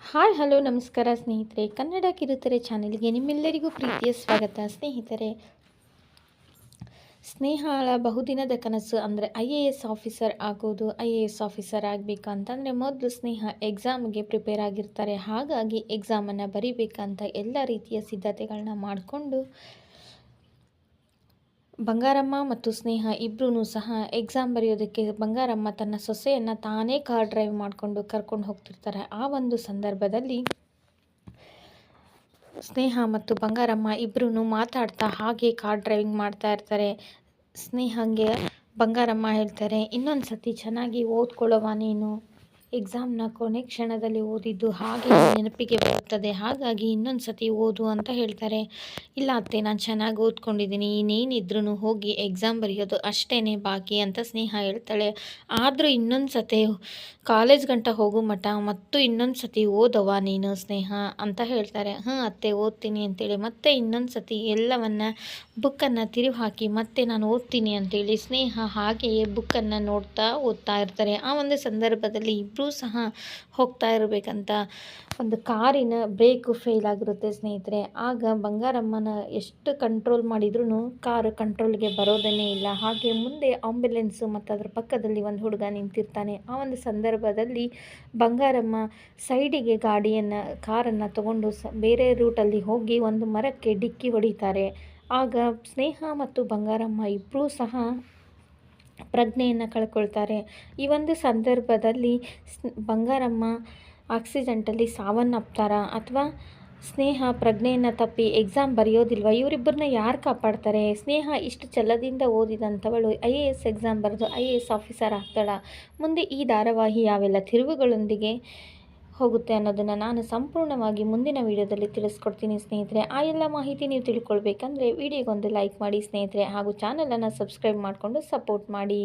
Hi hello ನಮಸ್ಕಾರ ಸ್ನೇಹಿತರೆ, ಕನ್ನಡ ಕಿರುತೆರೆ ಚಾನೆಲ್ಗೆ ನಿಮ್ಮೆಲ್ಲರಿಗೂ ಪ್ರೀತಿಯ ಸ್ವಾಗತ. ಸ್ನೇಹಿತರೆ, ಸ್ನೇಹಳ ಬಹುದಿನದ ಕನಸು ಅಂದರೆ IAS ಆಫೀಸರ್ ಆಗೋದು. IAS ಆಫೀಸರ್ ಆಗಬೇಕಂತಂದರೆ ಮೊದಲು ಸ್ನೇಹ ಎಕ್ಸಾಮ್ಗೆ ಪ್ರಿಪೇರ್ ಆಗಿರ್ತಾರೆ. ಹಾಗಾಗಿ ಎಕ್ಸಾಮನ್ನು ಬರೀಬೇಕಂತ ಎಲ್ಲ ರೀತಿಯ ಸಿದ್ಧತೆಗಳನ್ನ ಮಾಡಿಕೊಂಡು ಬಂಗಾರಮ್ಮ ಮತ್ತು ಸ್ನೇಹ ಇಬ್ಬರೂ ಸಹ ಎಕ್ಸಾಮ್ ಬರೆಯೋದಕ್ಕೆ ಬಂಗಾರಮ್ಮ ತನ್ನ ಸೊಸೆಯನ್ನು ತಾನೇ ಕಾರ್ ಡ್ರೈವ್ ಮಾಡಿಕೊಂಡು ಕರ್ಕೊಂಡು ಹೋಗ್ತಿರ್ತಾರೆ. ಆ ಒಂದು ಸಂದರ್ಭದಲ್ಲಿ ಸ್ನೇಹ ಮತ್ತು ಬಂಗಾರಮ್ಮ ಇಬ್ಬರೂ ಮಾತಾಡ್ತಾ ಹಾಗೆ ಕಾರ್ ಡ್ರೈವಿಂಗ್ ಮಾಡ್ತಾ ಇರ್ತಾರೆ. ಸ್ನೇಹಂಗೆ ಬಂಗಾರಮ್ಮ ಹೇಳ್ತಾರೆ, ಇನ್ನೊಂದು ಸತಿ ಚೆನ್ನಾಗಿ ಓದ್ಕೊಳ್ಳೋವ ನೀನು, ಎಕ್ಸಾಮ್ನ ಕೊನೆ ಕ್ಷಣದಲ್ಲಿ ಓದಿದ್ದು ಹಾಗೆ ನೆನಪಿಗೆ ಬರುತ್ತದೆ, ಹಾಗಾಗಿ ಇನ್ನೊಂದು ಸತಿ ಓದು ಅಂತ ಹೇಳ್ತಾರೆ. ಇಲ್ಲ ಅತ್ತೆ, ನಾನು ಚೆನ್ನಾಗಿ ಓದ್ಕೊಂಡಿದ್ದೀನಿ, ಇನ್ನೇನಿದ್ರೂ ಹೋಗಿ ಎಕ್ಸಾಮ್ ಬರೆಯೋದು ಅಷ್ಟೇ ಬಾಕಿ ಅಂತ ಸ್ನೇಹ ಹೇಳ್ತಾಳೆ. ಆದರೂ ಇನ್ನೊಂದು ಸತಿ ಕಾಲೇಜ್ ಗಂಟ ಹೋಗೋ ಮಟ್ಟ ಮತ್ತು ಇನ್ನೊಂದು ಸತಿ ಓದವ ನೀನು ಸ್ನೇಹ ಅಂತ ಹೇಳ್ತಾರೆ. ಅತ್ತೆ ಓದ್ತೀನಿ ಅಂತೇಳಿ ಮತ್ತೆ ಇನ್ನೊಂದು ಸತಿ ಎಲ್ಲವನ್ನ ಬುಕ್ಕನ್ನು ತಿರುವು ಹಾಕಿ ಮತ್ತೆ ನಾನು ಓದ್ತೀನಿ ಅಂತೇಳಿ ಸ್ನೇಹ ಹಾಗೆಯೇ ಬುಕ್ಕನ್ನು ನೋಡ್ತಾ ಓದ್ತಾ ಇರ್ತಾರೆ. ಆ ಒಂದು ಸಂದರ್ಭದಲ್ಲಿ ಇಬ್ಬರೂ ಸಹ ಹೋಗ್ತಾ ಇರಬೇಕಂತ ಒಂದು ಕಾರಿನ ಬ್ರೇಕು ಫೇಲ್ ಆಗಿರುತ್ತೆ ಸ್ನೇಹಿತರೆ. ಆಗ ಬಂಗಾರಮ್ಮನ ಎಷ್ಟು ಕಂಟ್ರೋಲ್ ಮಾಡಿದ್ರೂ ಕಾರು ಕಂಟ್ರೋಲ್ಗೆ ಬರೋದೇ ಇಲ್ಲ. ಹಾಗೆ ಮುಂದೆ ಆಂಬ್ಯುಲೆನ್ಸು ಮತ್ತು ಅದರ ಪಕ್ಕದಲ್ಲಿ ಒಂದು ಹುಡುಗ ನಿಂತಿರ್ತಾನೆ. ಆ ಒಂದು ಸಂದರ್ಭದಲ್ಲಿ ಬಂಗಾರಮ್ಮ ಸೈಡಿಗೆ ಕಾರನ್ನು ತಗೊಂಡು ಬೇರೆ ರೂಟಲ್ಲಿ ಹೋಗಿ ಒಂದು ಮರಕ್ಕೆ ಡಿಕ್ಕಿ ಹೊಡಿತಾರೆ. ಆಗ ಸ್ನೇಹ ಮತ್ತು ಬಂಗಾರಮ್ಮ ಇಬ್ಬರೂ ಸಹ ಪ್ರಜ್ಞೆಯನ್ನು ಕಳ್ಕೊಳ್ತಾರೆ. ಈ ಒಂದು ಸಂದರ್ಭದಲ್ಲಿ ಬಂಗಾರಮ್ಮ ಆಕ್ಸಿಡೆಂಟಲ್ಲಿ ಸಾವನ್ನಪ್ತಾರ ಅಥವಾ ಸ್ನೇಹ ಪ್ರಜ್ಞೆಯನ್ನು ತಪ್ಪಿ ಎಕ್ಸಾಮ್ ಬರೆಯೋದಿಲ್ವ, ಇವರಿಬ್ಬರನ್ನ ಯಾರು ಕಾಪಾಡ್ತಾರೆ? ಸ್ನೇಹ ಇಷ್ಟು ಛಲದಿಂದ ಓದಿದಂಥವಳು IAS ಎಕ್ಸಾಮ್ ಬರೆದು IAS ಆಫೀಸರ್ ಆಗ್ತಾಳ. ಮುಂದೆ ಈ ಧಾರಾವಾಹಿ ಯಾವೆಲ್ಲ ತಿರುವುಗಳೊಂದಿಗೆ ಹೋಗುತ್ತೆ ಅನ್ನೋದನ್ನು ನಾನು ಸಂಪೂರ್ಣವಾಗಿ ಮುಂದಿನ ವಿಡಿಯೋದಲ್ಲಿ ತಿಳಿಸ್ಕೊಡ್ತೀನಿ ಸ್ನೇಹಿತರೆ. ಆ ಎಲ್ಲ ಮಾಹಿತಿ ನೀವು ತಿಳ್ಕೊಳ್ಬೇಕಂದ್ರೆ ವಿಡಿಯೋಗೊಂದು ಲೈಕ್ ಮಾಡಿ ಸ್ನೇಹಿತರೆ, ಹಾಗೂ ಚಾನಲನ್ನು ಸಬ್ಸ್ಕ್ರೈಬ್ ಮಾಡಿಕೊಂಡು ಸಪೋರ್ಟ್ ಮಾಡಿ.